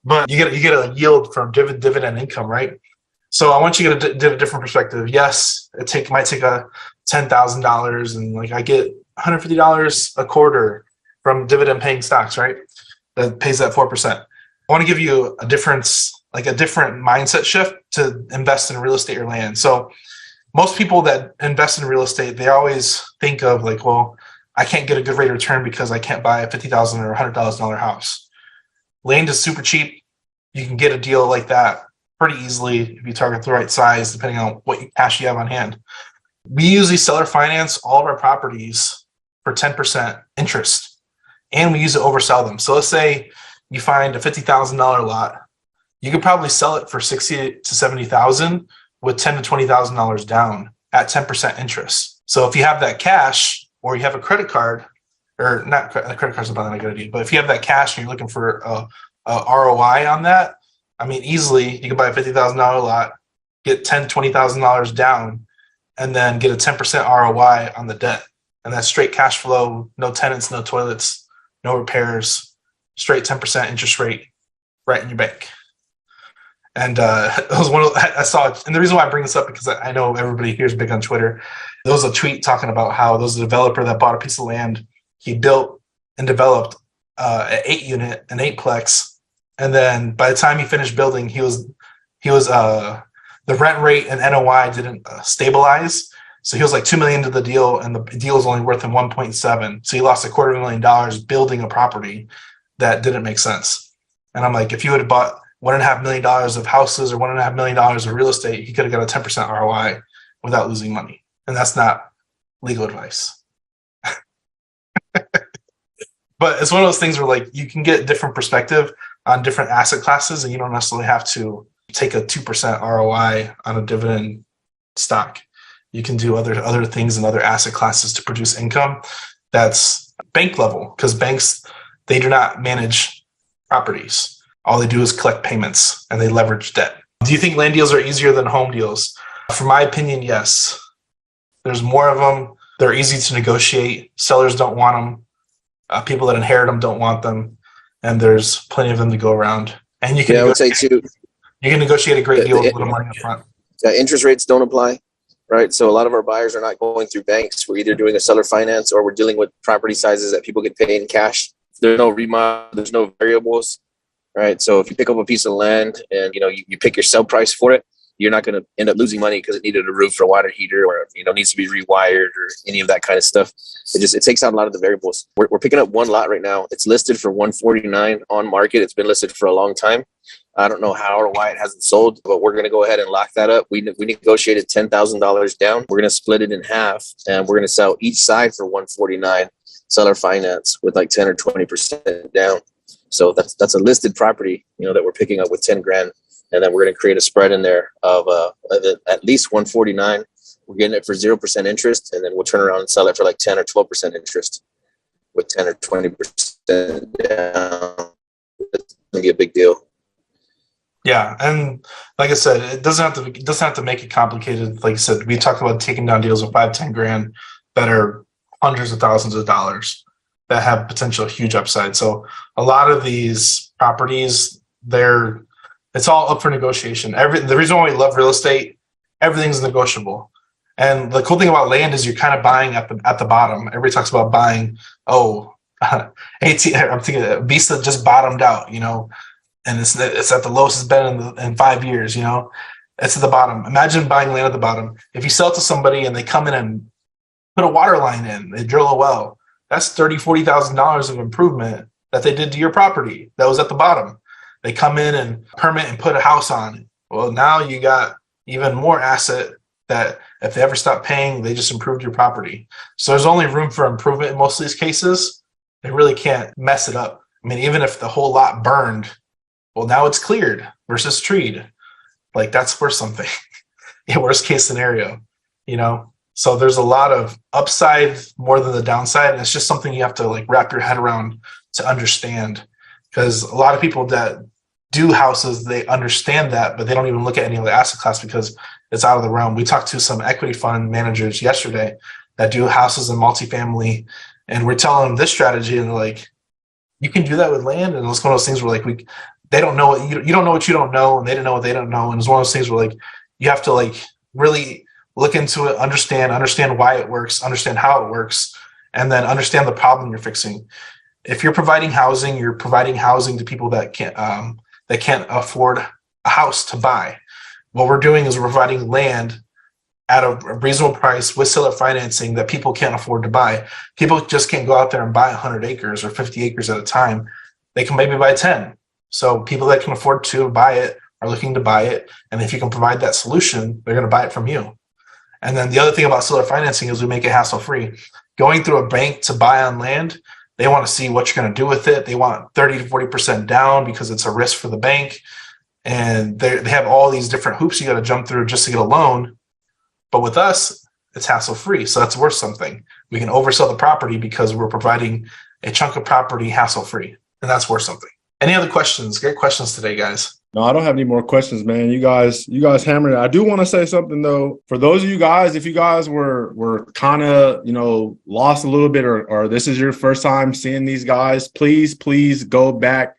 but you get a yield from dividend income, right? So I want you to get a different perspective. Yes, might take a $10,000 and like I get $150 a quarter from dividend paying stocks, right? That pays that 4%. I want to give you a difference, like a different mindset shift to invest in real estate or land. So most people that invest in real estate, they always think of like, well, I can't get a good rate of return because I can't buy a $50,000 or $100,000 house. Land is super cheap. You can get a deal like that pretty easily if you target the right size, depending on what cash you have on hand. We usually seller finance all of our properties for 10% interest, and we use to oversell them. So let's say you find a $50,000 lot, you could probably sell it for $60,000 to $70,000 with $10,000 to $20,000 down at 10% interest. So if you have that cash, or you have a credit card, or not, a credit card's not a good idea, but if you have that cash and you're looking for a ROI on that, I mean, easily you can buy a $50,000 lot, get $10,000 to $20,000 down, and then get a 10% ROI on the debt. And that's straight cash flow, no tenants, no toilets, no repairs, straight 10% interest rate right in your bank. And it was I saw it. And the reason why I bring this up, because I know everybody here is big on Twitter. There was a tweet talking about how there was a developer that bought a piece of land. He built and developed an 8-unit, an 8-plex. And then by the time he finished building, he was the rent rate and NOI didn't stabilize. So he was like $2 million to the deal, and the deal was only worth him 1.7. So he lost $250,000 building a property that didn't make sense. And I'm like, if you would have bought $1.5 million of houses or $1.5 million of real estate, he could have got a 10% ROI without losing money. And that's not legal advice. But it's one of those things where like you can get different perspective on different asset classes, and you don't necessarily have to take a 2% ROI on a dividend stock. You can do other things in other asset classes to produce income that's bank level, because banks, they do not manage properties. All they do is collect payments, and they leverage debt. Do you think land deals are easier than home deals? For my opinion, yes. There's more of them. They're easy to negotiate. Sellers don't want them. People that inherit them don't want them. And there's plenty of them to go around. And you can, I would say too, you can negotiate a great deal with a little money up front. Interest rates don't apply, right? So a lot of our buyers are not going through banks. We're either doing a seller finance, or we're dealing with property sizes that people get paid in cash. There's no remodel, there's no variables, right? So if you pick up a piece of land and you pick your sell price for it, you're not going to end up losing money because it needed a roof or water heater, or needs to be rewired or any of that kind of stuff. It takes out a lot of the variables. We're picking up one lot right now. It's listed for $149 on market. It's been listed for a long time. I don't know how or why it hasn't sold, but we're going to go ahead and lock that up. We negotiated $10,000 down. We're going to split it in half, and we're going to sell each side for $149 seller finance with like 10 or 20% down. So that's a listed property, that we're picking up with 10 grand. And then we're going to create a spread in there of at least $149. We're getting it for 0% interest, and then we'll turn around and sell it for like 10 or 12% interest with 10 or 20% down. It's going to be a big deal. Yeah, and like I said, it doesn't have to make it complicated. Like I said, we talked about taking down deals of 5-10 grand that are hundreds of thousands of dollars that have potential huge upside. So a lot of these properties, it's all up for negotiation. The reason why we love real estate, everything's negotiable. And the cool thing about land is you're kind of buying at the bottom. Everybody talks about buying, I'm thinking Visa just bottomed out, and it's at the lowest it's been in 5 years, It's at the bottom. Imagine buying land at the bottom. If you sell it to somebody and they come in and put a water line in, they drill a well. That's $30,000-$40,000 of improvement that they did to your property that was at the bottom. They come in and permit and put a house on it. Well, now you got even more asset that if they ever stop paying, they just improved your property. So there's only room for improvement in most of these cases. They really can't mess it up. I mean, even if the whole lot burned, well, now it's cleared versus treed. Like, that's worth something. Yeah, worst case scenario, you know? So there's a lot of upside more than the downside. And it's just something you have to like wrap your head around to understand. Because a lot of people that do houses, they understand that, but they don't even look at any other asset class because it's out of the realm. We talked to some equity fund managers yesterday that do houses and multifamily, and we're telling them this strategy, and they're like, you can do that with land. And it's one of those things where like they don't know what you don't know what you don't know, and they don't know what they don't know. And it's one of those things where like you have to like really look into it, understand why it works, understand how it works, and then understand the problem you're fixing. If you're providing housing, you're providing housing to people that can't afford a house to buy. What we're doing is we're providing land at a reasonable price with seller financing that people can't afford to buy. People just can't go out there and buy 100 acres or 50 acres at a time. They can maybe buy 10. So people that can afford to buy it are looking to buy it. And if you can provide that solution, they're going to buy it from you. And then the other thing about seller financing is we make it hassle-free. Going through a bank to buy on land, they want to see what you're going to do with it. They want 30 to 40% down because it's a risk for the bank. And they have all these different hoops you got to jump through just to get a loan. But with us, it's hassle-free. So that's worth something. We can oversell the property because we're providing a chunk of property hassle-free. And that's worth something. Any other questions? Great questions today, guys. No, I don't have any more questions, man. You guys hammered it. I do want to say something though. For those of you guys, if you guys were kind of, lost a little bit, or this is your first time seeing these guys, please go back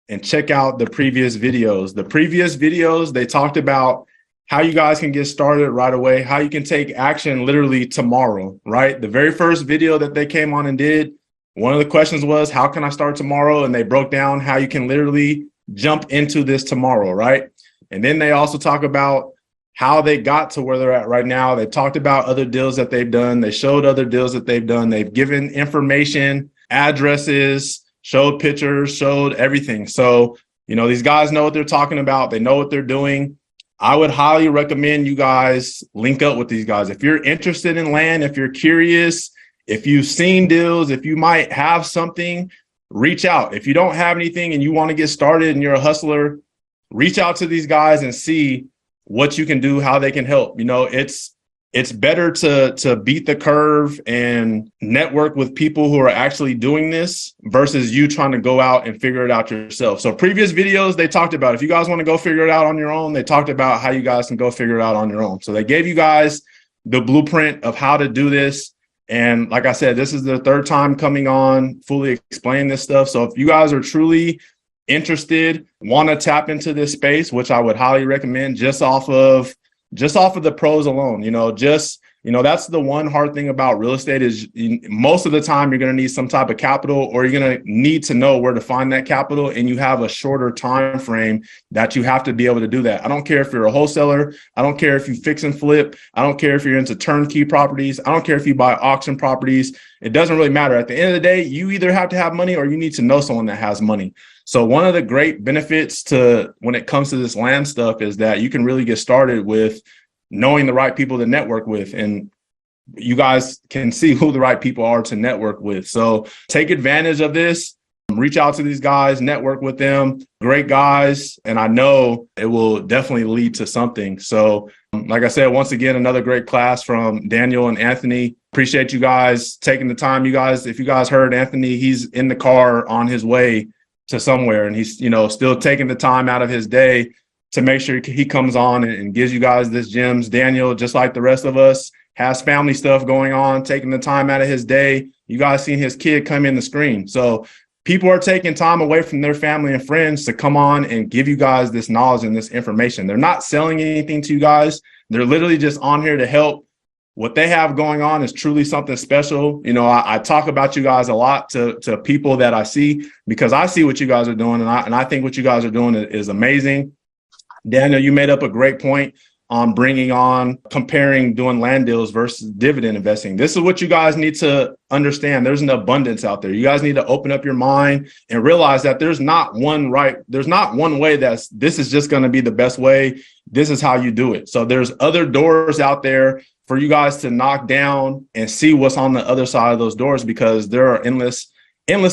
and check out the previous videos. The previous videos, they talked about how you guys can get started right away, how you can take action literally tomorrow, right? The very first video that they came on and did, one of the questions was, how can I start tomorrow? And they broke down how you can literally jump into this tomorrow, right? And then they also talk about how they got to where they're at right now. They talked about other deals that they've done. They showed other deals that they've done. They've given information, addresses, showed pictures, showed everything. So, these guys know what they're talking about. They know what they're doing. I would highly recommend you guys link up with these guys. If you're interested in land, if you're curious, if you've seen deals, if you might have something, reach out. If you don't have anything and you want to get started and you're a hustler, reach out to these guys and see what you can do, how they can help. It's better to beat the curve and network with people who are actually doing this versus you trying to go out and figure it out yourself. So previous videos, they talked about if you guys want to go figure it out on your own, they talked about how you guys can go figure it out on your own. So they gave you guys the blueprint of how to do this. And like I said, this is the third time coming on, fully explain this stuff. So if you guys are truly interested, want to tap into this space, which I would highly recommend just off of the pros alone, that's the one hard thing about real estate is most of the time you're going to need some type of capital, or you're going to need to know where to find that capital. And you have a shorter time frame that you have to be able to do that. I don't care if you're a wholesaler. I don't care if you fix and flip. I don't care if you're into turnkey properties. I don't care if you buy auction properties. It doesn't really matter. At the end of the day, you either have to have money or you need to know someone that has money. So one of the great benefits to when it comes to this land stuff is that you can really get started with knowing the right people to network with, and you guys can see who the right people are to network with. So take advantage of this, reach out to these guys, network with them, great guys. And I know it will definitely lead to something. So like I said, once again, another great class from Daniel and Anthony. Appreciate you guys taking the time. You guys, if you guys heard Anthony, he's in the car on his way to somewhere, and he's, still taking the time out of his day to make sure he comes on and gives you guys this gems. Daniel, just like the rest of us, has family stuff going on, taking the time out of his day. You guys seen his kid come in the screen. So people are taking time away from their family and friends to come on and give you guys this knowledge and this information. They're not selling anything to you guys. They're literally just on here to help. What they have going on is truly something special. I talk about you guys a lot to people that I see, because I see what you guys are doing, and I think what you guys are doing is amazing. Daniel, you made up a great point. on comparing doing land deals versus dividend investing. This is what you guys need to understand. There's an abundance out there. You guys need to open up your mind and realize that there's not one way this is just going to be the best way. This is how you do it. So there's other doors out there for you guys to knock down and see what's on the other side of those doors, because there are endless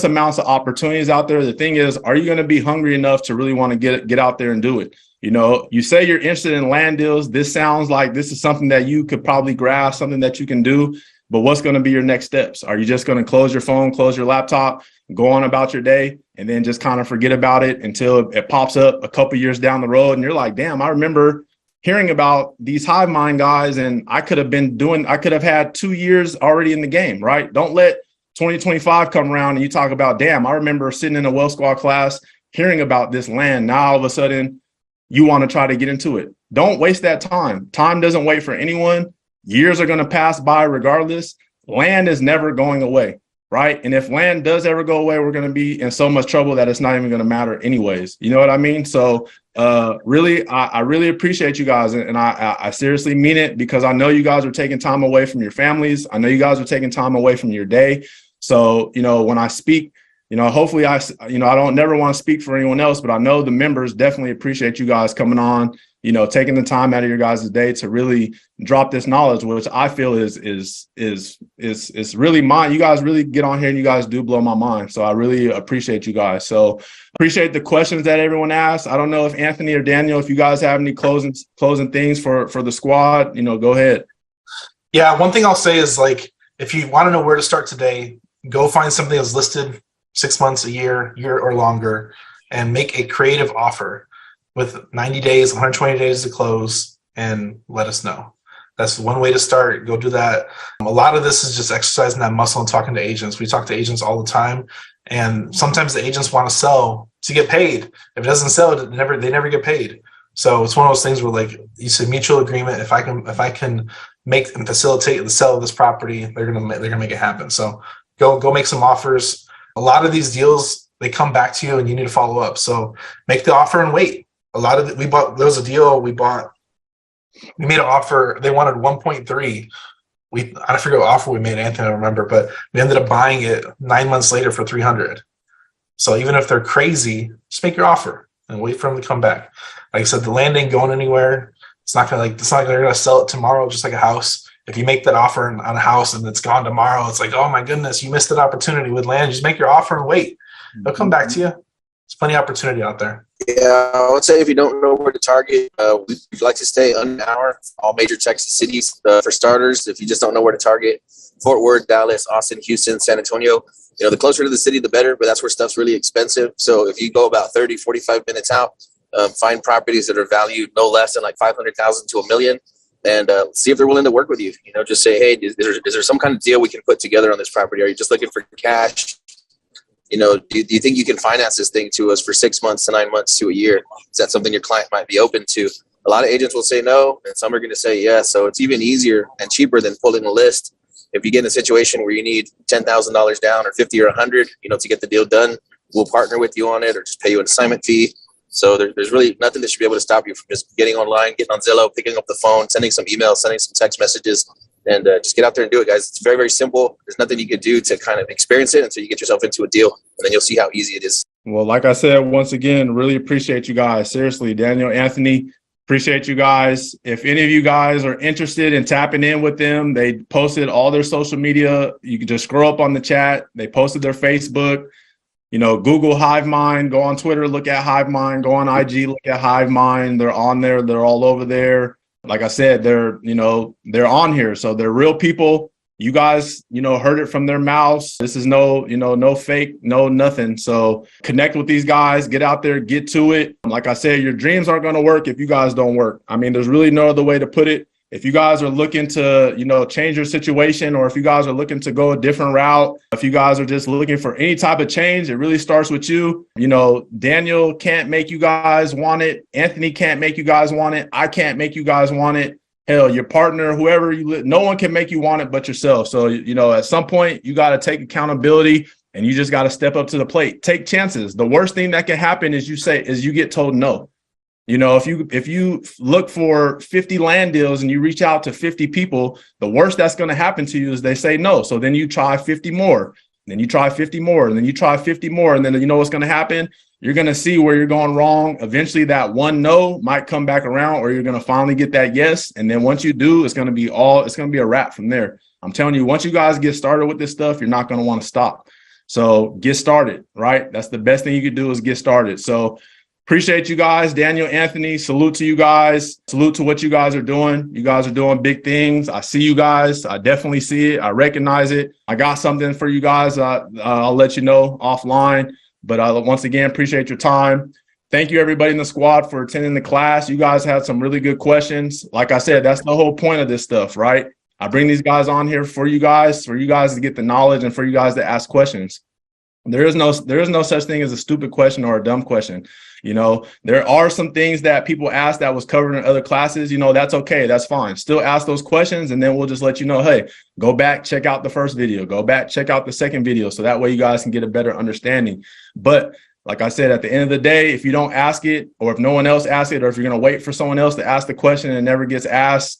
amounts of opportunities out there. The thing is, are you going to be hungry enough to really want to get out there and do it? You know, you say you're interested in land deals. This sounds like this is something that you could probably grasp, something that you can do. But what's going to be your next steps? Are you just going to close your phone, close your laptop, go on about your day, and then just kind of forget about it until it pops up a couple years down the road? And you're like, damn, I remember hearing about these Hivemind guys, and I could have had 2 years already in the game, right? Don't let 2025 come around and you talk about, damn, I remember sitting in a Wealth Squad class hearing about this land. Now all of a sudden you want to try to get into it. Don't waste that time. Time doesn't wait for anyone. Years are going to pass by regardless. Land is never going away, right? And if land does ever go away, we're going to be in so much trouble that it's not even going to matter anyways. You know what I mean? So really, I really appreciate you guys. And I seriously mean it, because I know you guys are taking time away from your families. I know you guys are taking time away from your day. So, you know, when I speak, you know, hopefully I don't never want to speak for anyone else, but I know the members definitely appreciate you guys coming on, you know, taking the time out of your guys' day to really drop this knowledge, which I feel is really mine. You guys really get on here and you guys do blow my mind. So I really appreciate you guys. So appreciate the questions that everyone asked. I don't know if Anthony or Daniel, if you guys have any closing things for the squad, you know, go ahead. Yeah, one thing I'll say is, like, if you want to know where to start today, go find something that's listed 6 months, a year or longer, and make a creative offer with 90 days, 120 days to close, and let us know. That's one way to start. Go do that. A lot of this is just exercising that muscle and talking to agents. We talk to agents all the time, and sometimes the agents want to sell to get paid. If it doesn't sell, they never get paid. So it's one of those things where, like you said, mutual agreement. If I can make and facilitate the sale of this property, they're gonna make it happen. So go make some offers. A lot of these deals, they come back to you and you need to follow up. So make the offer and wait. There was a deal we bought. We made an offer. They wanted 1.3. I forget what offer we made, Anthony, I don't remember, but we ended up buying it 9 months later for 300. So even if they're crazy, just make your offer and wait for them to come back. Like I said, the land ain't going anywhere. It's not like they're gonna sell it tomorrow, just like a house. If you make that offer on a house and it's gone tomorrow, it's like, oh my goodness, you missed an opportunity with land. Just make your offer and wait. They'll come back to you. There's plenty of opportunity out there. Yeah, I would say if you don't know where to target, we'd like to stay under an hour. All major Texas cities, for starters. If you just don't know where to target, Fort Worth, Dallas, Austin, Houston, San Antonio. You know, the closer to the city, the better, but that's where stuff's really expensive. So if you go about 30, 45 minutes out, find properties that are valued no less than like $500,000 to $1 million, and see if they're willing to work with you. You know, just say, hey, is there some kind of deal we can put together on this property? Are you just looking for cash? You know, do you think you can finance this thing to us for 6 months to 9 months to a year? Is that something your client might be open to? A lot of agents will say no, and some are going to say yes. So it's even easier and cheaper than pulling a list. If you get in a situation where you need $10,000 down or 50 or 100, you know, to get the deal done, we'll partner with you on it or just pay you an assignment fee. So there's really nothing that should be able to stop you from just getting online, getting on Zillow, picking up the phone, sending some emails, sending some text messages, and just get out there and do it, guys. It's very, very simple. There's nothing you could do to kind of experience it until you get yourself into a deal, and then you'll see how easy it is. Well, like I said, once again, really appreciate you guys. Seriously, Daniel, Anthony, appreciate you guys. If any of you guys are interested in tapping in with them, they posted all their social media. You can just scroll up on the chat. They posted their Facebook. You know, Google Hivemind, go on Twitter, look at Hivemind, go on IG, look at Hivemind. They're on there. They're all over there. Like I said, they're on here. So they're real people. You guys, heard it from their mouths. This is no fake, no nothing. So connect with these guys, get out there, get to it. Like I said, your dreams aren't going to work if you guys don't work. I mean, there's really no other way to put it. If you guys are looking to, change your situation, or if you guys are looking to go a different route, if you guys are just looking for any type of change, it really starts with you. Daniel can't make you guys want it. Anthony can't make you guys want it. I can't make you guys want it. Hell, your partner, whoever no one can make you want it but yourself. So, at some point you got to take accountability and you just got to step up to the plate. Take chances. The worst thing that can happen is you get told no. You know, if you look for 50 land deals and you reach out to 50 people, the worst that's going to happen to you is they say no. So then you try 50 more, then you try 50 more, and then you try 50 more. And then you know what's going to happen? You're going to see where you're going wrong. Eventually that one no might come back around, or you're going to finally get that yes. And then once you do, it's going to be a wrap from there. I'm telling you, once you guys get started with this stuff, you're not going to want to stop. So get started, right? That's the best thing you could do is get started. So appreciate you guys. Daniel, Anthony, salute to you guys. Salute to what you guys are doing. You guys are doing big things. I see you guys. I definitely see it. I recognize it. I got something for you guys. I'll let you know offline. But once again, appreciate your time. Thank you, everybody in the squad, for attending the class. You guys had some really good questions. Like I said, that's the whole point of this stuff, right? I bring these guys on here for you guys to get the knowledge and for you guys to ask questions. There is no such thing as a stupid question or a dumb question. You know, there are some things that people ask that was covered in other classes. You know, that's okay. That's fine. Still ask those questions, and then we'll just let you know, hey, go back, check out the first video, go back, check out the second video. So that way you guys can get a better understanding. But like I said, at the end of the day, if you don't ask it, or if no one else asks it, or if you're going to wait for someone else to ask the question and it never gets asked,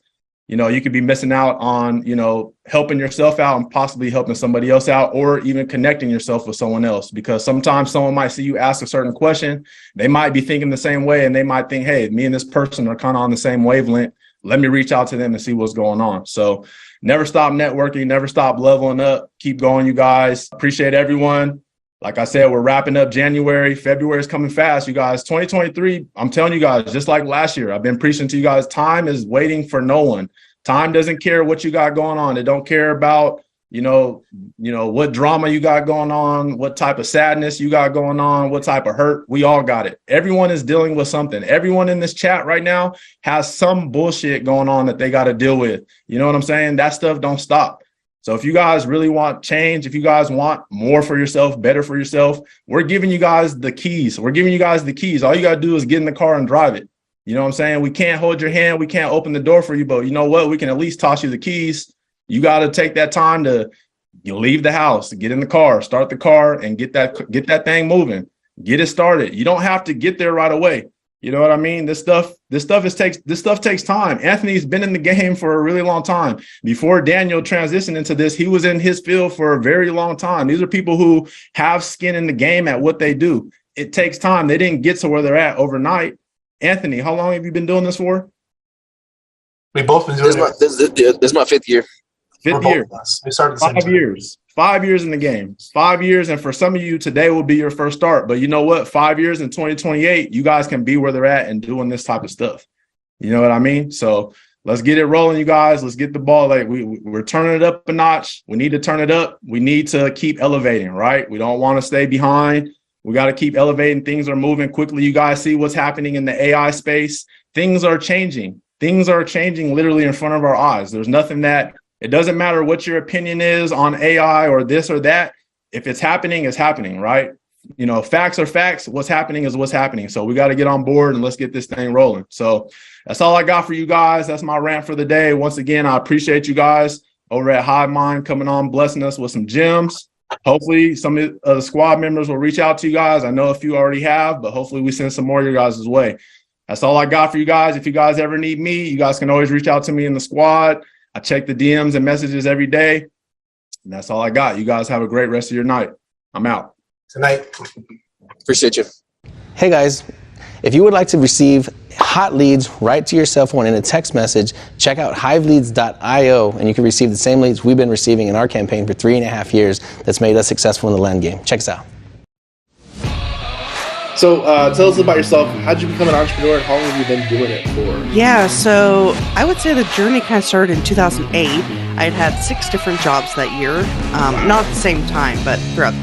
you know, you could be missing out on, you know, helping yourself out and possibly helping somebody else out, or even connecting yourself with someone else. Because sometimes someone might see you ask a certain question. They might be thinking the same way, and they might think, hey, me and this person are kind of on the same wavelength. Let me reach out to them and see what's going on. So never stop networking, never stop leveling up. Keep going, you guys. Appreciate everyone. Like I said, we're wrapping up January. February is coming fast, you guys. 2023, I'm telling you guys, just like last year, I've been preaching to you guys, time is waiting for no one. Time doesn't care what you got going on. It don't care about, you know, what drama you got going on, what type of sadness you got going on, what type of hurt. We all got it. Everyone is dealing with something. Everyone in this chat right now has some bullshit going on that they got to deal with. You know what I'm saying? That stuff don't stop. So if you guys really want change, if you guys want more for yourself, better for yourself, we're giving you guys the keys. We're giving you guys the keys. All you got to do is get in the car and drive it. You know what I'm saying? We can't hold your hand. We can't open the door for you, but you know what? We can at least toss you the keys. You got to take that time to leave the house, get in the car, start the car, and get that thing moving. Get it started. You don't have to get there right away. You know what I mean? This stuff takes time. Anthony's been in the game for a really long time. Before Daniel transitioned into this, he was in his field for a very long time. These are people who have skin in the game at what they do. It takes time. They didn't get to where they're at overnight. Anthony, how long have you been doing this for? We both been doing it. This is my fifth year. Fifth year. We started the same 5 time. years. 5 years in the game. 5 years. And for some of you, today will be your first start. But you know what? 5 years in 2028, you guys can be where they're at and doing this type of stuff. You know what I mean? So let's get it rolling, you guys. Let's get the ball. Like we're turning it up a notch. We need to turn it up. We need to keep elevating, right? We don't want to stay behind. We got to keep elevating. Things are moving quickly. You guys see what's happening in the AI space. Things are changing. Things are changing literally in front of our eyes. There's nothing that it doesn't matter what your opinion is on AI or this or that. If it's happening, it's happening, right? You know, facts are facts. What's happening is what's happening. So we got to get on board and let's get this thing rolling. So that's all I got for you guys. That's my rant for the day. Once again, I appreciate you guys over at Hivemind coming on, blessing us with some gems. Hopefully some of the squad members will reach out to you guys. I know a few already have, but hopefully we send some more your guys' way. That's all I got for you guys. If you guys ever need me, you guys can always reach out to me in the squad. I check the DMs and messages every day. And that's all I got. You guys have a great rest of your night. I'm out. Tonight. Appreciate you. Hey guys, if you would like to receive hot leads right to your cell phone in a text message, check out hiveleads.io and you can receive the same leads we've been receiving in our campaign for 3.5 years that's made us successful in the land game. Check us out. So tell us about yourself. How'd you become an entrepreneur and how long have you been doing it for? Yeah, so I would say the journey kind of started in 2008. I had 6 different jobs that year, not at the same time, but throughout